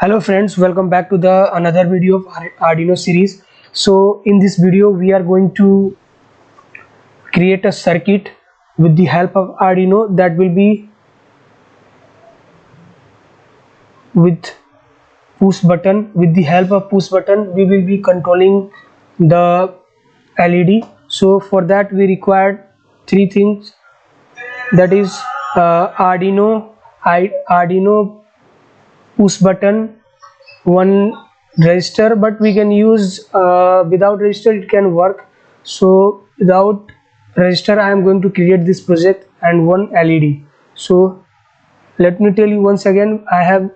Hello friends, welcome back to the another video of Arduino series. So in this video we are going to create a circuit with the help of Arduino that will be with push button. With the help of push button we will be controlling the LED. So for that we required three things, that is Arduino push button, one register, but we can use without register it can work. So without register I am going to create this project, and one LED. So let me tell you once again, I have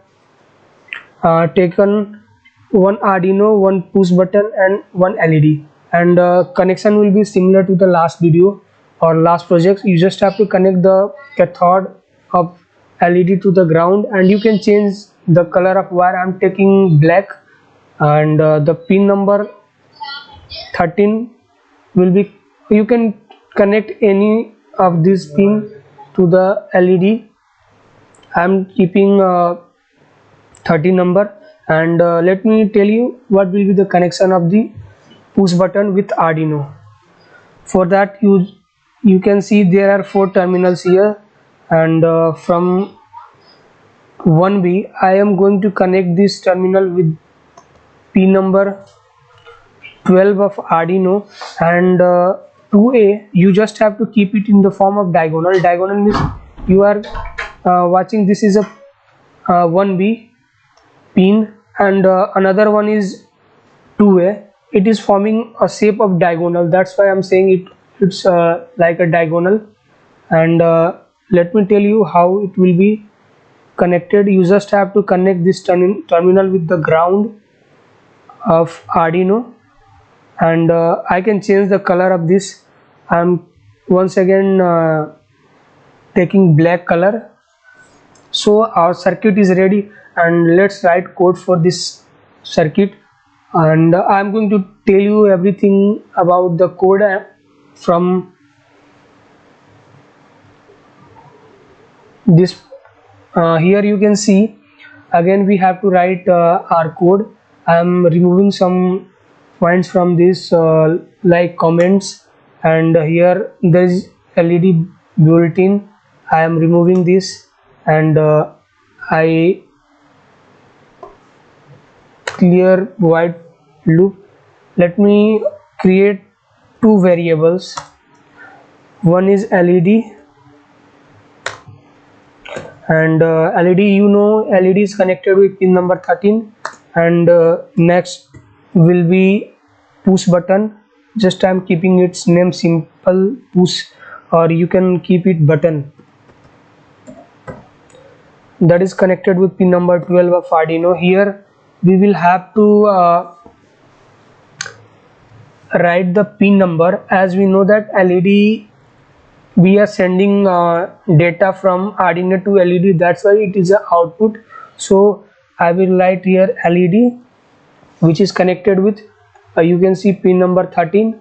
taken one Arduino, one push button and one LED, and connection will be similar to the last video or last project. You just have to connect the cathode of LED to the ground, and you can change the color of wire. I'm taking black, and the pin number 13 will be, you can connect any of this pin to the LED. I'm keeping 13 number, and let me tell you what will be the connection of the push button with Arduino. For that you can see there are 4 terminals here, and from 1B I am going to connect this terminal with pin number 12 of Arduino, and 2A you just have to keep it in the form of diagonal. Diagonal means you are watching, this is a 1B pin, and another one is 2A. It is forming a shape of diagonal, that's why I'm saying it's like a diagonal. And let me tell you how it will be connected. You just have to connect this terminal with the ground of Arduino, and I can change the color of this. I'm once again taking black color. So our circuit is ready, and let's write code for this circuit. And I'm going to tell you everything about the code from this. Here you can see again we have to write our code. I am removing some points from this like comments, and here there is LED built-in. I am removing this, and I clear white loop. Let me create 2 variables. One is LED, and LED, you know, LED is connected with pin number 13, and next will be push button. Just I'm keeping its name simple, push, or you can keep it button. That is connected with pin number 12 of Arduino. Here we will have to write the pin number. As we know that LED, we are sending data from Arduino to LED, that's why it is a output. So I will write here LED, which is connected with you can see pin number 13.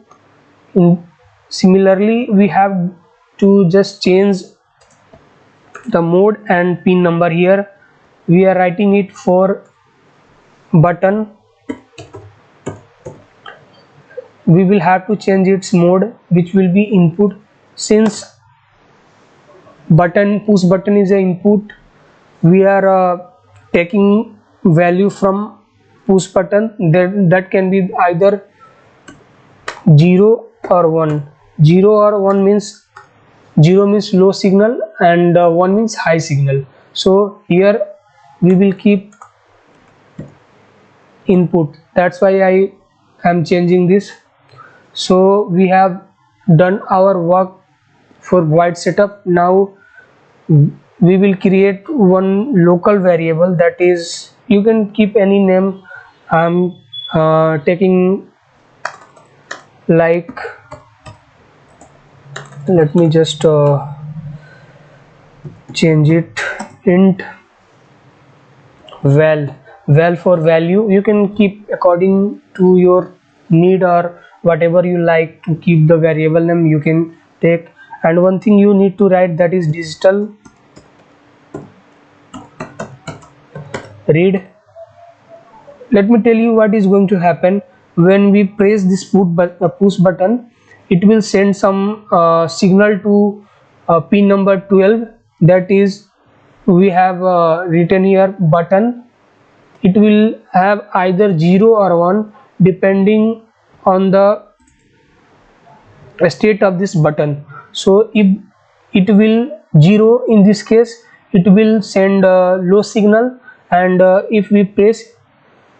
Similarly we have to just change the mode and pin number. Here we are writing it for button. We will have to change its mode, which will be input. Since button, push button is an input, we are taking value from push button. That can be either 0 or 1. 0 or 1 means 0 means low signal, and 1 means high signal. So here we will keep input, that's why I am changing this. So we have done our work for white setup. Now we will create one local variable, that is, you can keep any name. I'm taking like, let me just change it, int val for value. You can keep according to your need, or whatever you like to keep the variable name you can take. And one thing you need to write, that is digital read let me tell you what is going to happen when we press this push button. It will send some signal to pin number 12, that is we have written here button. It will have either 0 or 1 depending on the state of this button. So if it will 0, in this case it will send a low signal, and if we press,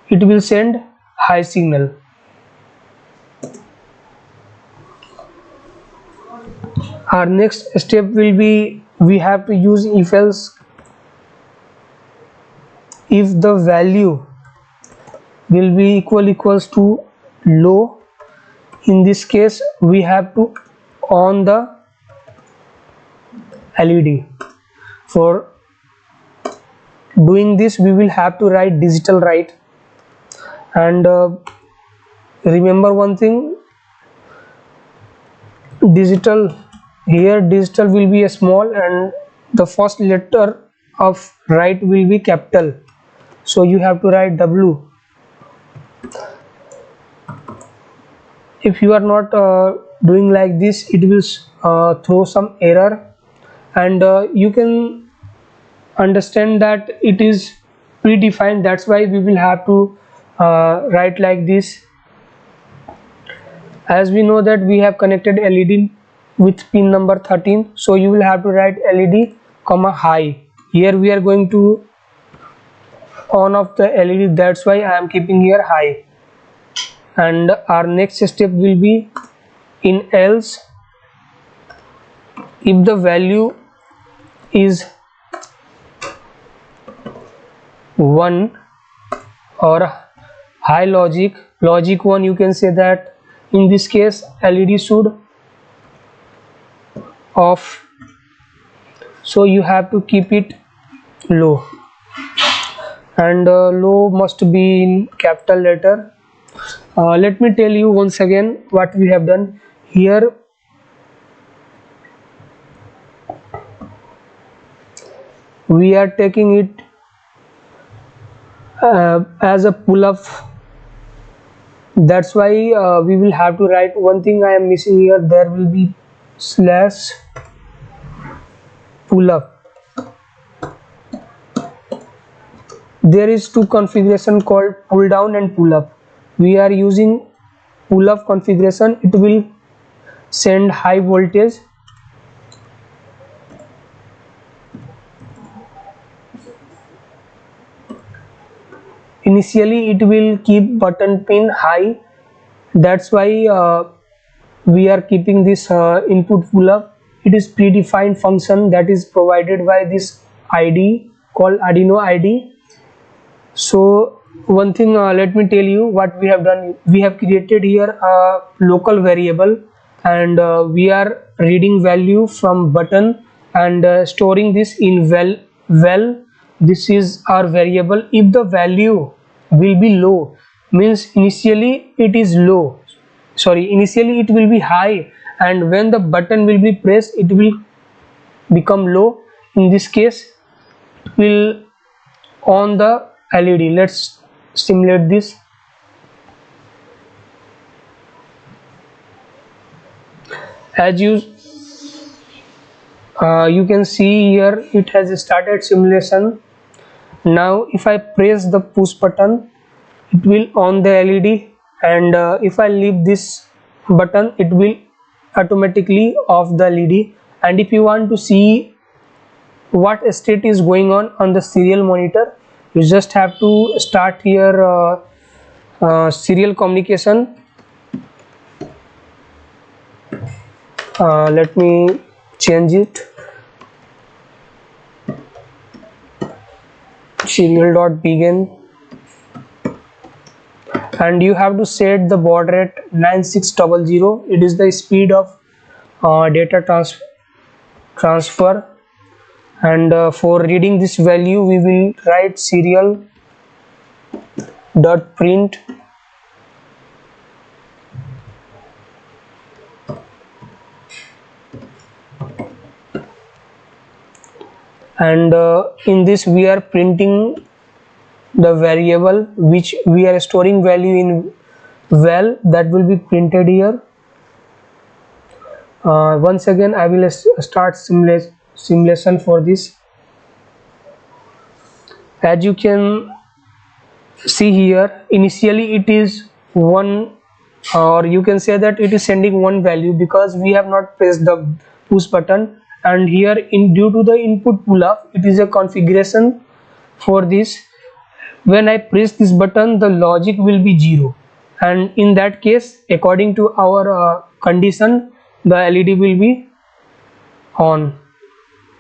it will send high signal. Our next step will be, we have to use if else. If the value will be equals to low, in this case we have to on the LED. For doing this we will have to write digital write, and remember one thing, digital, here digital will be a small and the first letter of write will be capital, so you have to write W. If you are not doing like this, it will throw some error, and you can understand that it is predefined, that's why we will have to write like this. As we know that we have connected LED with pin number 13, so you will have to write LED comma high. Here we are going to on off the LED, that's why I am keeping here high. And our next step will be in else. If the value is 1 or high logic 1, you can say that in this case LED should off, so you have to keep it low, and low must be in capital letter. Let me tell you once again what we have done here. We are taking it as a pull-up, that's why we will have to write one thing I am missing here, there will be slash pull-up. There is two configuration called pull down and pull up. We are using pull up configuration, it will send high voltage. Initially it will keep button pin high, that's why we are keeping this input pull up. It is predefined function that is provided by this ID called Arduino ID. So one thing, let me tell you what we have done. We have created here a local variable, and we are reading value from button and storing this in well. This is our variable. If the value will be low, means initially it is low, sorry, initially it will be high, and when the button will be pressed it will become low. In this case it will on the LED. Let's simulate this. As you can see here, it has started simulation. Now if I press the push button, it will on the LED, and if I leave this button, it will automatically off the LED. And if you want to see what state is going on the serial monitor, you just have to start here serial communication. Let me change it, serial.begin, and you have to set the baud rate 9600. It is the speed of data transfer, and for reading this value we will write serial.print, and in this we are printing the variable which we are storing value in val, that will be printed here. Once again I will start simulation for this. As you can see here, initially it is one, or you can say that it is sending one value because we have not pressed the push button, and here in due to the input pull up, it is a configuration for this. When I press this button, the logic will be 0, and in that case, according to our condition, the LED will be on.